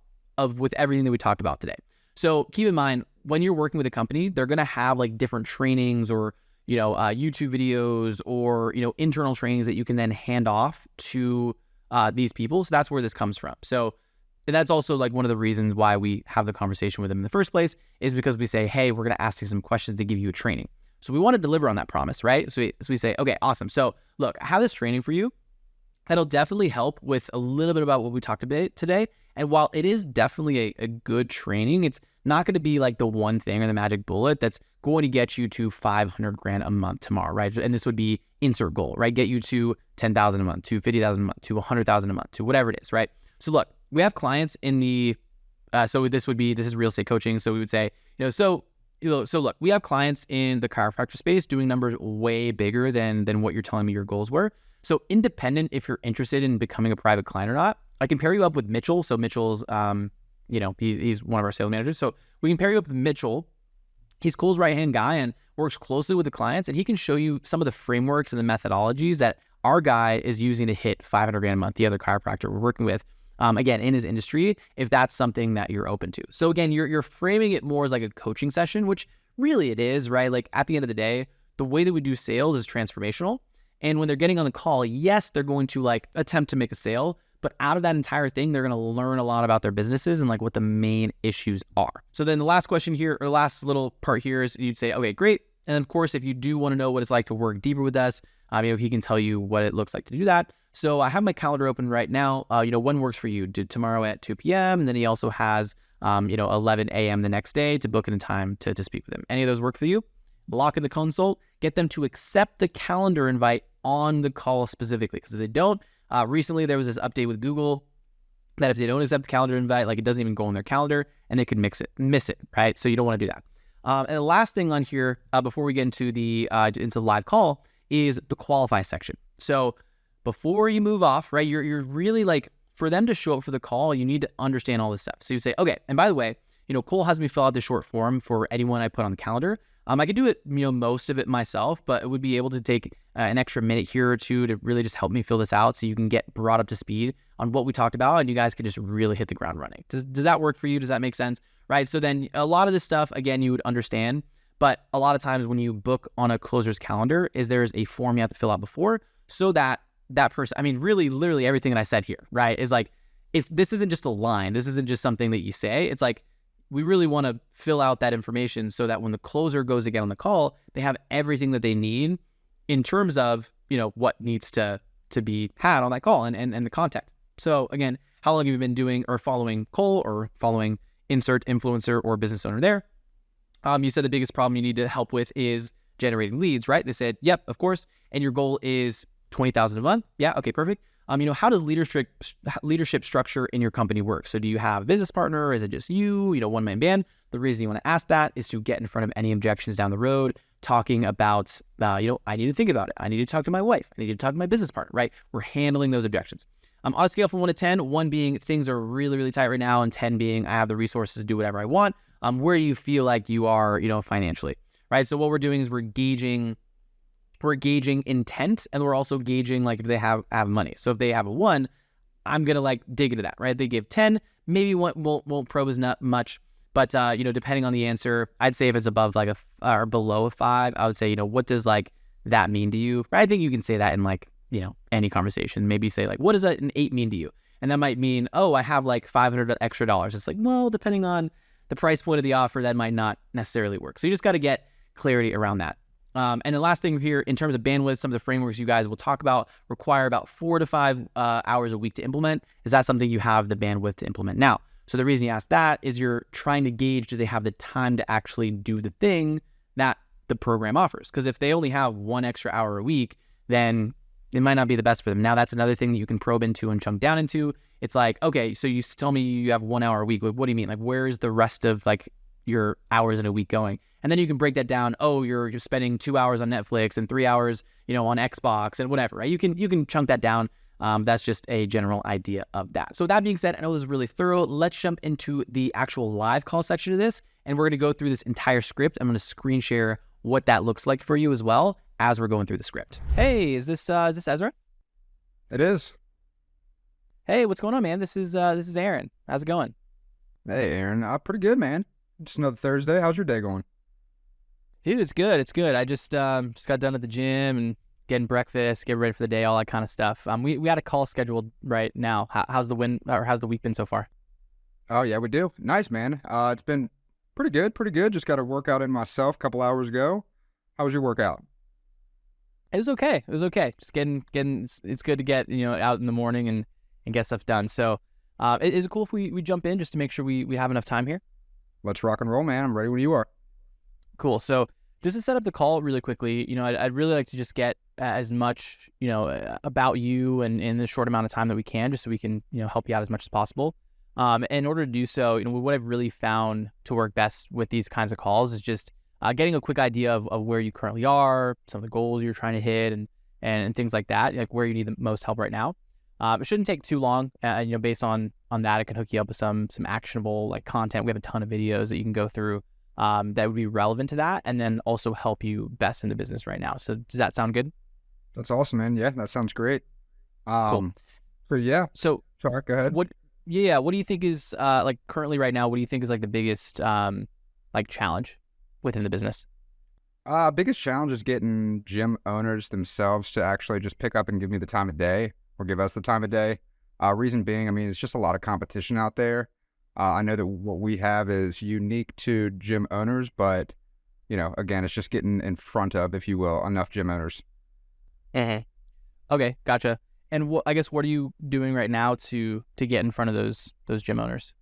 with everything that we talked about today. So keep in mind, when you're working with a company, they're going to have like different trainings or, YouTube videos or, internal trainings that you can then hand off to these people. So that's where this comes from. So that's also like one of the reasons why we have the conversation with them in the first place, is because we say, hey, we're going to ask you some questions to give you a training. So we want to deliver on that promise, right? So we say, okay, awesome. So look, I have this training for you that'll definitely help with a little bit about what we talked about today. And while it is definitely a good training, it's not going to be like the one thing or the magic bullet that's going to get you to $500,000 a month tomorrow, right? And this would be insert goal, right? Get you to $10,000 a month, to $50,000 a month, to $100,000 a month, to whatever it is, right? So look, we have clients in the, this is real estate coaching. So we would say, so look, we have clients in the chiropractor space doing numbers way bigger than what you're telling me your goals were. So independent, if you're interested in becoming a private client or not, I can pair you up with Mitchell. So Mitchell's, he's one of our sales managers. So we can pair you up with Mitchell. He's Cole's right-hand guy and works closely with the clients, and he can show you some of the frameworks and the methodologies that our guy is using to hit $500,000 a month, the other chiropractor we're working with, again, in his industry, if that's something that you're open to. So again, you're framing it more as like a coaching session, which really it is, right? Like at the end of the day, the way that we do sales is transformational. And when they're getting on the call, yes, they're going to like attempt to make a sale, but out of that entire thing, they're going to learn a lot about their businesses and like what the main issues are. So then the last question here, or last little part here is you'd say, okay, great. And then of course, if you do want to know what it's like to work deeper with us, he can tell you what it looks like to do that. So I have my calendar open right now. When works for you? Did tomorrow at 2 p.m. And then he also has, 11 a.m. the next day to book in a time to speak with him. Any of those work for you? Lock in the consult, get them to accept the calendar invite on the call specifically. Because if they don't, recently there was this update with Google that if they don't accept the calendar invite, like it doesn't even go on their calendar and they could miss it, right? So you don't want to do that. And the last thing on here, before we get into the live call, is the qualify section. So before you move off, right, you're really like, for them to show up for the call, you need to understand all this stuff. So you say, okay, and by the way, Cole has me fill out the short form for anyone I put on the calendar. I could do it, most of it myself, but it would be able to take an extra minute here or two to really just help me fill this out so you can get brought up to speed on what we talked about and you guys can just really hit the ground running. Does that work for you? Does that make sense? Right? So then a lot of this stuff, again, you would understand, but a lot of times when you book on a closer's calendar there's a form you have to fill out before so that person, really, literally everything that I said here, right, is like, this isn't just a line. This isn't just something that you say. It's like, we really want to fill out that information so that when the closer goes to get on the call, they have everything that they need in terms of, what needs to be had on that call and the context. So again, how long have you been doing or following Cole or following insert influencer or business owner there? You said the biggest problem you need to help with is generating leads, right? They said, yep, of course. And your goal is 20,000 a month. Yeah. Okay, perfect. How does leadership structure in your company work? So do you have a business partner? Is it just you, one-man band? The reason you want to ask that is to get in front of any objections down the road, talking about, I need to think about it. I need to talk to my wife. I need to talk to my business partner, right? We're handling those objections. On a scale from 1 to 10, 1 being things are really, really tight right now, and 10 being I have the resources to do whatever I want. Where do you feel like you are, financially, right? So what we're doing is we're gauging intent, and we're also gauging like if they have money. So if they have a 1, I'm gonna like dig into that, right? They give 10, maybe won't probe as not much, but depending on the answer, I'd say if it's above like or below a 5, I would say what does like that mean to you? Right? I think you can say that in like any conversation. Maybe say like, what does an 8 mean to you? And that might mean, oh, I have like $500 extra dollars. It's like, well, depending on the price point of the offer, that might not necessarily work. So you just got to get clarity around that. And the last thing here, in terms of bandwidth, some of the frameworks you guys will talk about require about 4 to 5 hours a week to implement. Is that something you have the bandwidth to implement now? So the reason you ask that is you're trying to gauge, do they have the time to actually do the thing that the program offers? Because if they only have 1 extra hour a week, then it might not be the best for them. Now that's another thing that you can probe into and chunk down into. It's like, okay, so you tell me you have 1 hour a week. What do you mean? Like, where's the rest of like your hours in a week going? And then you can break that down. Oh, you're spending 2 hours on Netflix and 3 hours, on Xbox and whatever, right? You can chunk that down. That's just a general idea of that. So that being said, I know this is really thorough. Let's jump into the actual live call section of this. And we're going to go through this entire script. I'm going to screen share what that looks like for you as well as we're going through the script. Hey, is this Ezra? It is. Hey, what's going on, man? This is Aaron. How's it going? Hey, Aaron. Pretty good, man. Just another Thursday. How's your day going? Dude, it's good. It's good. I just got done at the gym and getting breakfast, getting ready for the day, all that kind of stuff. We got a call scheduled right now. How's the week been so far? Oh yeah, we do. Nice, man. It's been pretty good. Pretty good. Just got a workout in myself a couple hours ago. How was your workout? It was okay. Just getting. It's good to get out in the morning and get stuff done. So, is it cool if we jump in just to make sure we have enough time here? Let's rock and roll, man. I'm ready when you are. Cool. So just to set up the call really quickly, I'd really like to just get as much, about you and in the short amount of time that we can, just so we can, help you out as much as possible. In order to do so, what I've really found to work best with these kinds of calls is just getting a quick idea of where you currently are, some of the goals you're trying to hit, and things like that, like where you need the most help right now. It shouldn't take too long. Based on that, I can hook you up with some actionable like content. We have a ton of videos that you can go through that would be relevant to that, and then also help you best in the business right now. So does that sound good? That's awesome, man. Yeah, that sounds great. Cool. So sorry, go ahead. What do you think is like currently right now? What do you think is like the biggest like challenge within the business? Biggest challenge is getting gym owners themselves to actually just pick up and give me the time of day or give us the time of day. Reason being, I mean, it's just a lot of competition out there. I know that what we have is unique to gym owners, but again, it's just getting in front of, if you will, enough gym owners. Hmm. Okay, gotcha. And I guess what are you doing right now to get in front of those gym owners?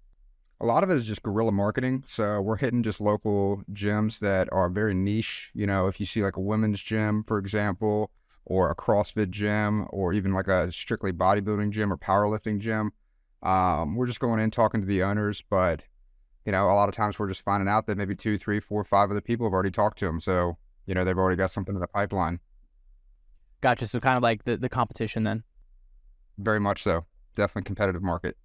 A lot of it is just guerrilla marketing. So we're hitting just local gyms that are very niche. If you see like a women's gym, for example, or a CrossFit gym, or even like a strictly bodybuilding gym or powerlifting gym, we're just going in talking to the owners. But a lot of times we're just finding out that maybe 2, 3, 4, 5 other people have already talked to them. So they've already got something in the pipeline. Gotcha. So kind of like the competition then. Very much so. Definitely competitive market.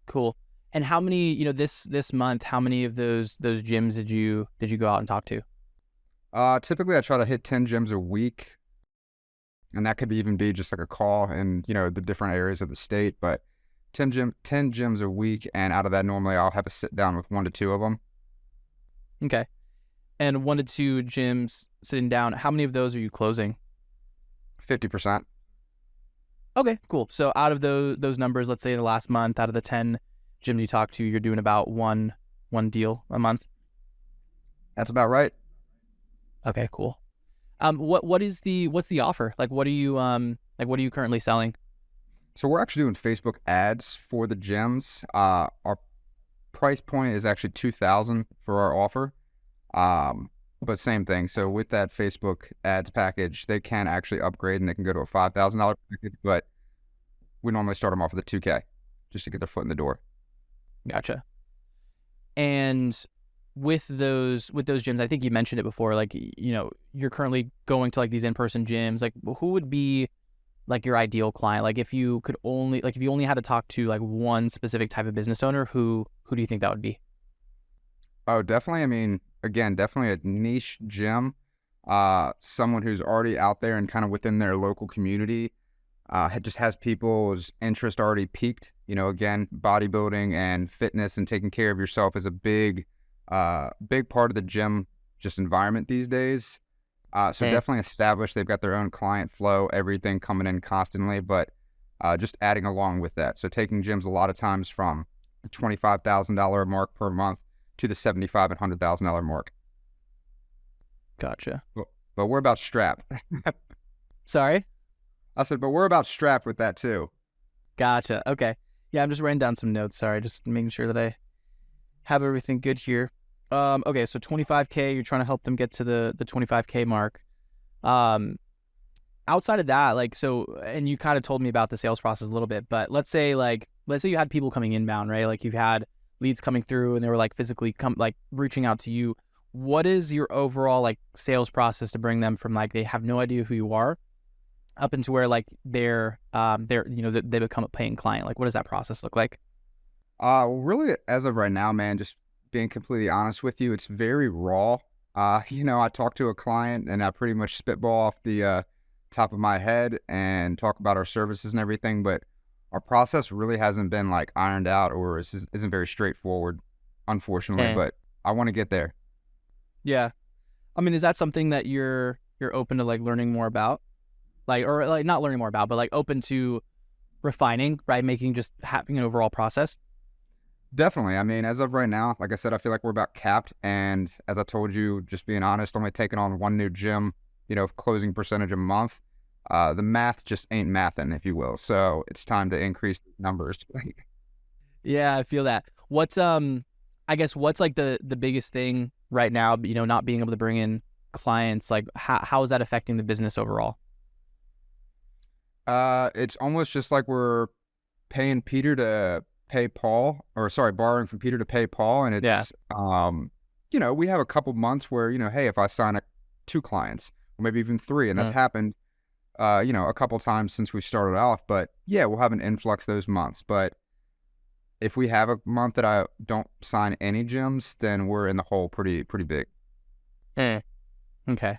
Cool. And how many, this month, how many of those gyms did you go out and talk to? Typically I try to hit 10 gyms a week, and that could even be just like a call in, the different areas of the state, but 10 gyms a week. And out of that, normally I'll have a sit down with 1 to 2 of them. Okay. And 1 to 2 gyms sitting down, how many of those are you closing? 50%. Okay, cool. So out of those numbers, let's say in the last month, out of the 10 gyms you talked to, you're doing about one deal a month. That's about right. Okay, cool. What's the offer? Like what are you currently selling? So we're actually doing Facebook ads for the gyms. Our price point is actually $2,000 for our offer. But same thing. So with that Facebook ads package, they can actually upgrade and they can go to a $5,000 package, but we normally start them off with a $2,000 just to get their foot in the door. Gotcha. And with those gyms, I think you mentioned it before, like, you're currently going to like these in-person gyms. Like who would be like your ideal client? Like if you only had to talk to like one specific type of business owner, who do you think that would be? Oh, definitely. I mean, again, definitely a niche gym. Someone who's already out there and kind of within their local community, just has people's interest already peaked. Again, bodybuilding and fitness and taking care of yourself is a big part of the gym just environment these days. So definitely established. They've got their own client flow, everything coming in constantly, but just adding along with that. So taking gyms a lot of times from the $25,000 mark per month to the $75,000 and $100,000 mark. Gotcha. But we're about strapped. Sorry? I said, but we're about strapped with that too. Gotcha. Okay. Yeah, I'm just writing down some notes. Sorry, just making sure that I have everything good here. Okay, so 25K, you're trying to help them get to the 25K mark. Outside of that, like, so, and you kind of told me about the sales process a little bit, but let's say you had people coming inbound, right? Like you've had leads coming through and they were like physically reaching out to you. What is your overall like sales process to bring them from like they have no idea who you are up into where like they're they become a paying client? Like what does that process look like? Well, really, as of right now, man, just being completely honest with you, it's very raw. I talk to a client and I pretty much spitball off the top of my head and talk about our services and everything, but our process really hasn't been like ironed out or isn't very straightforward, unfortunately, but I want to get there. Yeah. I mean, is that something that you're open to like learning more about? Like, or like not learning more about, but like open to refining, right? Having an overall process? Definitely. I mean, as of right now, like I said, I feel like we're about capped. And as I told you, just being honest, only taking on 1 new gym, closing percentage a month. The math just ain't mathin', if you will. So it's time to increase the numbers. Yeah, I feel that. What's like the biggest thing right now, not being able to bring in clients, like how is that affecting the business overall? It's almost just like we're paying Peter to pay Paul, or sorry, borrowing from Peter to pay Paul. And it's, we have a couple months where, hey, if I sign 2 clients or maybe even 3, and that's happened, a couple times since we started off, but yeah, we'll have an influx those months. But if we have a month that I don't sign any gyms, then we're in the hole pretty big. Okay.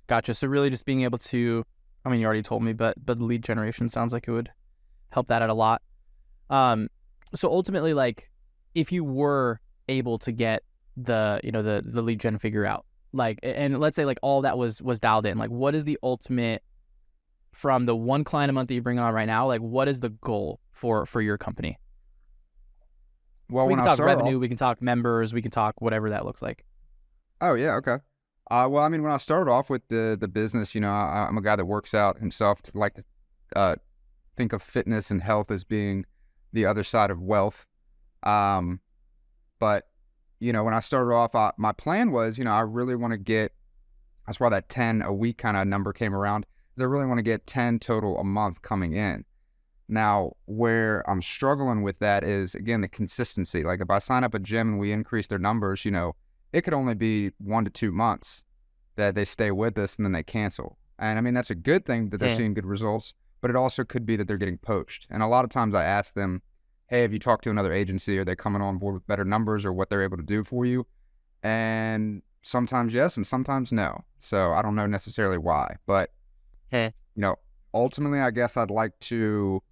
Gotcha. So really just being able to, I mean, you already told me, but the lead generation sounds like it would help that out a lot. So ultimately, like if you were able to get the lead gen figure out, Like, and let's say like all that was dialed in. Like, what is the ultimate from the one client a month that you bring on right now? Like, what is the goal for your company? Well, We when can I talk started off, revenue, we can talk members, we can talk whatever that looks like. oh yeah, okay. Well, I mean, when I started off with the business, you know, I'm a guy that works out himself. To like to think of fitness and health as being the other side of wealth. But you know, when I started off, my plan was, you know, I really want to get. That's why that 10 a week kind of number came around. Is I really want to get 10 total a month coming in. Now, where I'm struggling with that is, again, the consistency. Like if I sign up a gym and we increase their numbers, you know, it could only be 1 to 2 months that they stay with us and then they cancel. And I mean, that's a good thing that they're seeing good results, but it also could be that they're getting poached. And a lot of times I ask them, hey, have you talked to another agency? Are they coming on board with better numbers or what they're able to do for you? And sometimes yes, and sometimes no. So I don't know necessarily why, but you know, ultimately, I guess I'd like to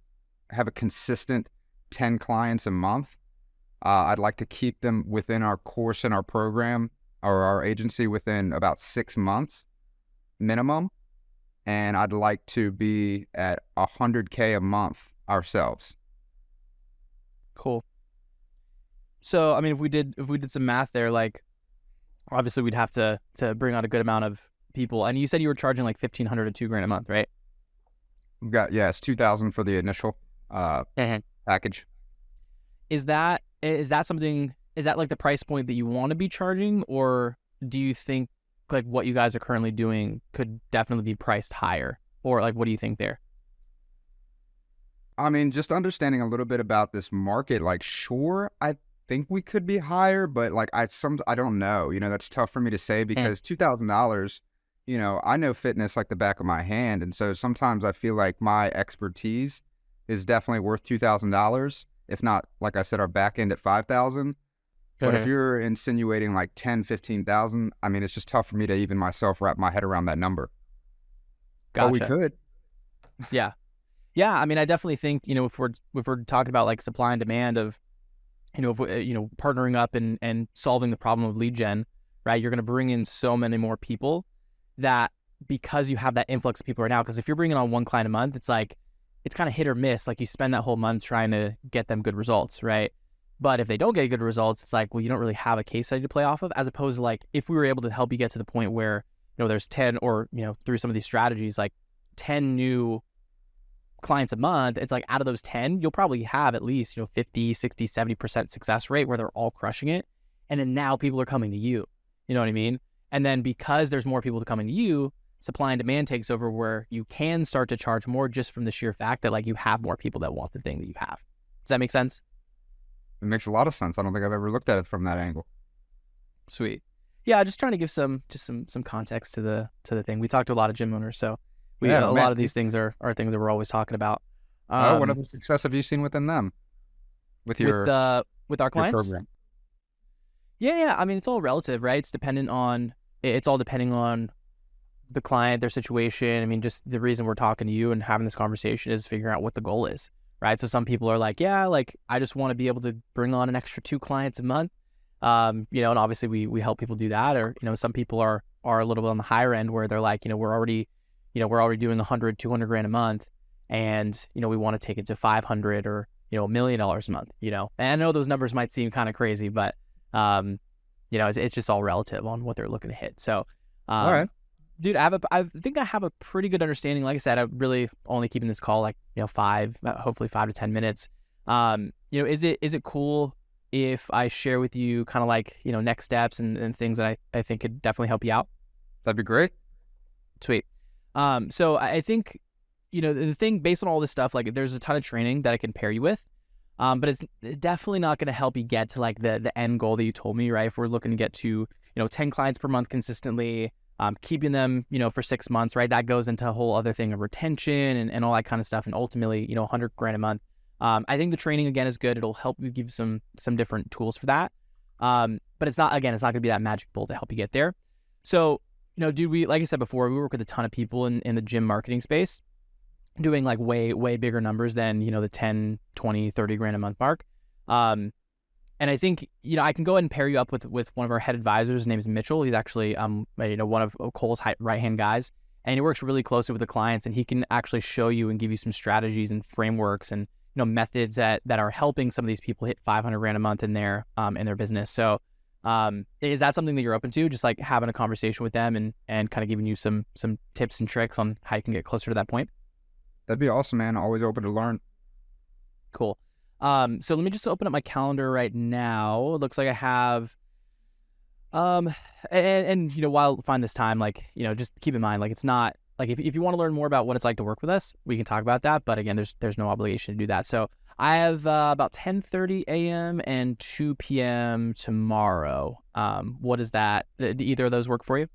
have a consistent 10 clients a month. I'd like to keep them within our course and our program or our agency within about 6 months minimum. And I'd like to be at 100K a month ourselves. Cool. So, I mean, if we did some math there, like obviously we'd have to bring on a good amount of people. And you said you were charging like $1,500 to $2,000 a month, right? We've got, yeah, it's 2,000 for the initial package. Is that something, is that like the price point that you want to be charging, or do you think like what you guys are currently doing could definitely be priced higher, or like what do you think there? I mean, just understanding a little bit about this market, like, sure, I think we could be higher, but like I don't know. You know, that's tough for me to say because $2,000, you know, I know fitness like the back of my hand, and so sometimes I feel like my expertise is definitely worth $2,000, if not, like I said, our back end at 5,000. But if you're insinuating like 10, 15,000, I mean, it's just tough for me to even myself wrap my head around that number. Gotcha. But we could. Yeah. Yeah, I mean, I definitely think, you know, if we're talking about like supply and demand of, you know, if we, you know, partnering up and solving the problem of lead gen, right? You're going to bring in so many more people that because you have that influx of people right now, because if you're bringing on one client a month, it's like, it's kind of hit or miss. Like you spend that whole month trying to get them good results, right? But if they don't get good results, it's like, well, you don't really have a case study to play off of, as opposed to like, if we were able to help you get to the point where, you know, there's 10 or, you know, through some of these strategies, like 10 new clients a month, it's like out of those 10, you'll probably have at least, you know, 50, 60, 70% success rate where they're all crushing it. And then now people are coming to you, you know what I mean? And then because there's more people coming to you, supply and demand takes over where you can start to charge more just from the sheer fact that like you have more people that want the thing that you have. Does that make sense? It makes a lot of sense. I don't think I've ever looked at it from that angle. Sweet. Yeah, just trying to give some context to the thing. We talked to a lot of gym owners, so a lot of these things are things that we're always talking about. What other success have you seen within them? With our clients? Program? Yeah. I mean, it's all relative, right? It's all depending on the client, their situation. I mean, just the reason we're talking to you and having this conversation is figuring out what the goal is, right? So some people are like, yeah, like I just want to be able to bring on an extra 2 clients a month. You know, and obviously we help people do that. Or, you know, some people are a little bit on the higher end where they're like, you know, we're already doing 100, 200 grand a month. And, you know, we want to take it to 500 or, you know, $1 million a month, you know, and I know those numbers might seem kind of crazy, but, you know, it's just all relative on what they're looking to hit. So, all right, dude, I think I have a pretty good understanding. Like I said, I'm really only keeping this call like, you know, hopefully 5 to 10 minutes. You know, is it cool if I share with you kind of like, you know, next steps and things that I think could definitely help you out? That'd be great. Sweet. So I think, you know, the thing based on all this stuff, like there's a ton of training that I can pair you with, but it's definitely not going to help you get to like the end goal that you told me, right? If we're looking to get to, you know, 10 clients per month consistently, keeping them, you know, for 6 months, right? That goes into a whole other thing of retention and all that kind of stuff. And ultimately, you know, 100 grand a month. I think the training again is good. It'll help you give some different tools for that. But it's not going to be that magic bullet to help you get there. So, you know, dude, like I said before, we work with a ton of people in the gym marketing space doing like way bigger numbers than, you know, the 10, 20, 30 grand a month mark. And I think, I can go ahead and pair you up with one of our head advisors. His name is Mitchell. He's actually, one of Cole's right-hand guys, and he works really closely with the clients, and he can actually show you and give you some strategies and frameworks and, methods that are helping some of these people hit 500 grand a month in their business. So, is that something that you're open to? Just like having a conversation with them and kind of giving you some tips and tricks on how you can get closer to that point? That'd be awesome, man. Always open to learn. Cool. So let me just open up my calendar right now. It looks like I have, and while I find this time, like, just keep in mind, like, it's not like, if you want to learn more about what it's like to work with us, we can talk about that. But again, there's no obligation to do that. So I have, about 10:30 a.m. and 2 p.m. tomorrow. What is that? Do either of those work for you?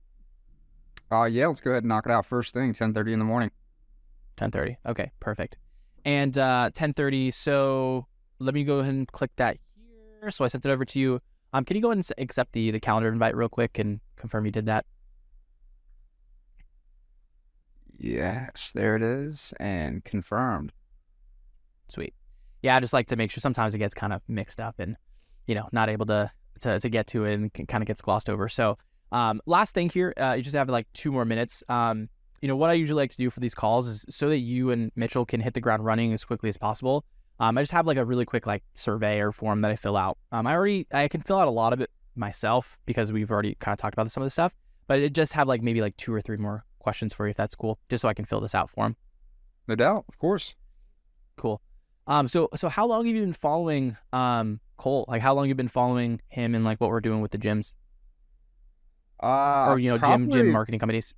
Yeah, let's go ahead and knock it out first thing, 10:30 in the morning. 10:30. Okay, perfect. And 10:30. So let me go ahead and click that here. So I sent it over to you. Can you go ahead and accept the calendar invite real quick and confirm you did that? Yes, there it is, and confirmed. Sweet. Yeah, I just like to make sure sometimes it gets kind of mixed up and, not able to get to it and kind of gets glossed over. So last thing here, you just have like 2 more minutes. What I usually like to do for these calls is so that you and Mitchell can hit the ground running as quickly as possible. I just have like a really quick like survey or form that I fill out. I can fill out a lot of it myself because we've already kind of talked about some of this stuff, but it just have like maybe like 2 or 3 more questions for you if that's cool, just so I can fill this out for him. No doubt, of course. Cool. So how long have you been following Cole? Like, how long have you been following him and like what we're doing with the gyms? Or gym marketing companies?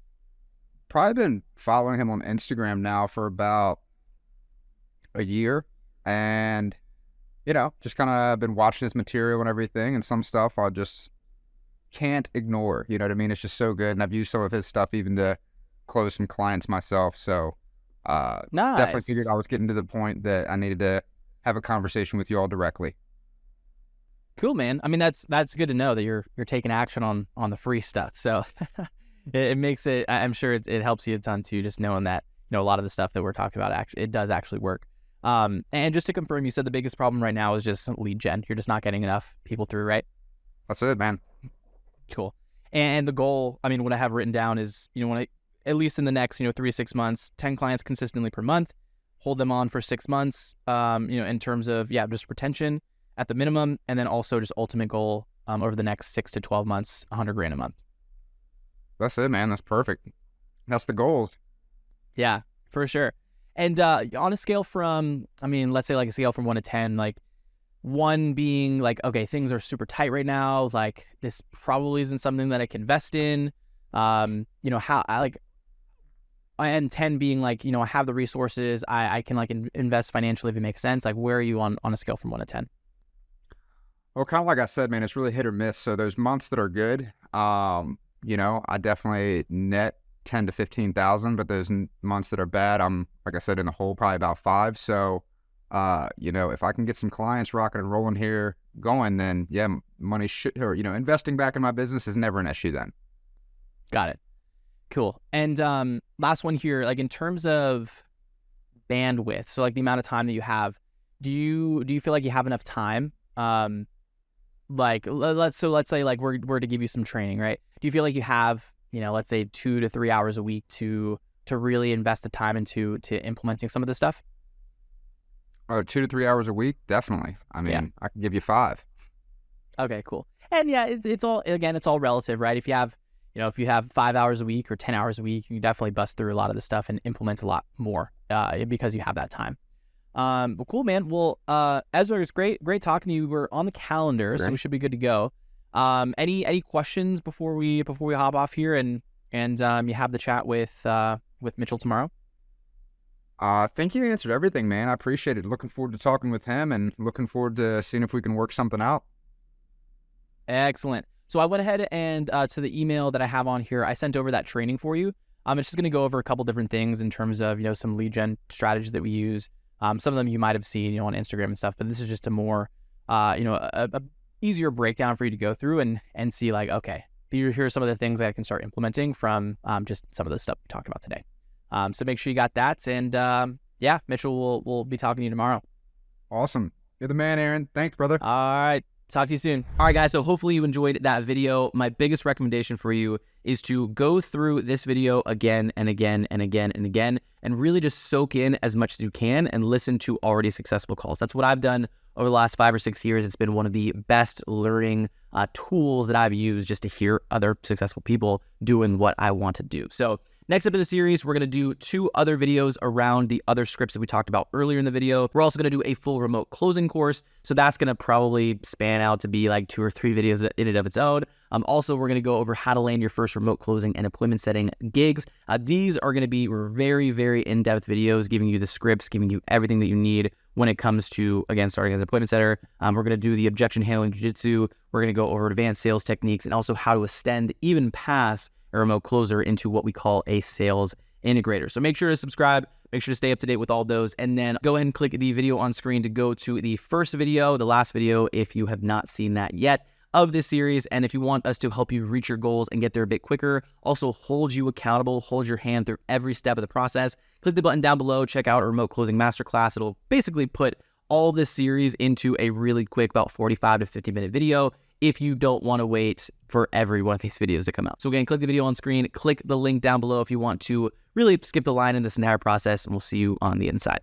Probably been following him on Instagram now for about a year, and just kind of been watching his material and everything, and some stuff I just can't ignore. You know what I mean? It's just so good, and I've used some of his stuff even to close some clients myself. So definitely figured I was getting to the point that I needed to have a conversation with you all directly. Cool, man. I mean, that's good to know that you're taking action on the free stuff. So it makes it, I'm sure it helps you a ton too, just knowing that, a lot of the stuff that we're talking about, actually, it does actually work. And just to confirm, you said the biggest problem right now is just lead gen. You're just not getting enough people through, right? That's it, man. Cool. And the goal, I mean, what I have written down is, at least in the next, 3 to 6 months, 10 clients consistently per month, hold them on for 6 months, in terms of, just retention at the minimum. And then also just ultimate goal, over the next 6 to 12 months, 100 grand a month. That's it, man. That's perfect. That's the goals. Yeah, for sure. And on a scale from, let's say like a scale from 1 to 10, like 1 being like, okay, things are super tight right now. Like, this probably isn't something that I can invest in. How I like, and 10 being like, I have the resources. I can like invest financially if it makes sense. Like, where are you on a scale from 1 to 10? Well, kind of like I said, man, it's really hit or miss. So those months that are good, I definitely net 10 to 15,000, but those months that are bad, I'm, like I said, in the hole, probably about 5. So, if I can get some clients rocking and rolling here going, then yeah, money should, or, investing back in my business is never an issue then. Got it. Cool. And last one here, like in terms of bandwidth, so like the amount of time that you have, do you feel like you have enough time? Like let's say like we're to give you some training, right? Do you feel like you have, let's say 2 to 3 hours a week to really invest the time into implementing some of this stuff? 2 to 3 hours a week, definitely. I mean, I can give you 5. Okay, cool. And yeah, it's all relative, right? If you have 5 hours a week or 10 hours a week, you can definitely bust through a lot of the stuff and implement a lot more because you have that time. But cool, man. Well, Ezra, it's great talking to you. We're on the calendar, so we should be good to go. Any questions before we hop off here and you have the chat with Mitchell tomorrow? I think you answered everything, man. I appreciate it. Looking forward to talking with him and looking forward to seeing if we can work something out. Excellent. So I went ahead and to the email that I have on here, I sent over that training for you. It's just going to go over a couple different things in terms of, some lead gen strategies that we use. Some of them you might have seen, on Instagram and stuff, but this is just a more, a easier breakdown for you to go through and see like, okay, here are some of the things that I can start implementing from just some of the stuff we talked about today. So make sure you got that. And Mitchell will be talking to you tomorrow. Awesome. You're the man, Aaron. Thanks, brother. All right. Talk to you soon. All right, guys, so hopefully you enjoyed that video. My biggest recommendation for you is to go through this video again and again and again and again, and really just soak in as much as you can and listen to already successful calls. That's what I've done over the last 5 or 6 years. It's been one of the best learning tools that I've used just to hear other successful people doing what I want to do. So next up in the series, we're going to do 2 other videos around the other scripts that we talked about earlier in the video. We're also going to do a full remote closing course. So that's going to probably span out to be like 2 or 3 videos in and of its own. Also, we're going to go over how to land your first remote closing and appointment setting gigs. These are going to be very, very in-depth videos, giving you the scripts, giving you everything that you need when it comes to, again, starting as an appointment setter. We're going to do the objection handling jiu-jitsu. We're going to go over advanced sales techniques and also how to extend even past a remote closer into what we call a sales integrator. So make sure to subscribe, make sure to stay up to date with all those, and then go ahead and click the video on screen to go to the first video, the last video, if you have not seen that yet, of this series. And if you want us to help you reach your goals and get there a bit quicker, also hold you accountable, hold your hand through every step of the process, click the button down below, check out a remote closing masterclass. It'll basically put all this series into a really quick, about 45 to 50-minute video if you don't want to wait for every one of these videos to come out. So again, click the video on screen, click the link down below if you want to really skip the line in this entire process, and we'll see you on the inside.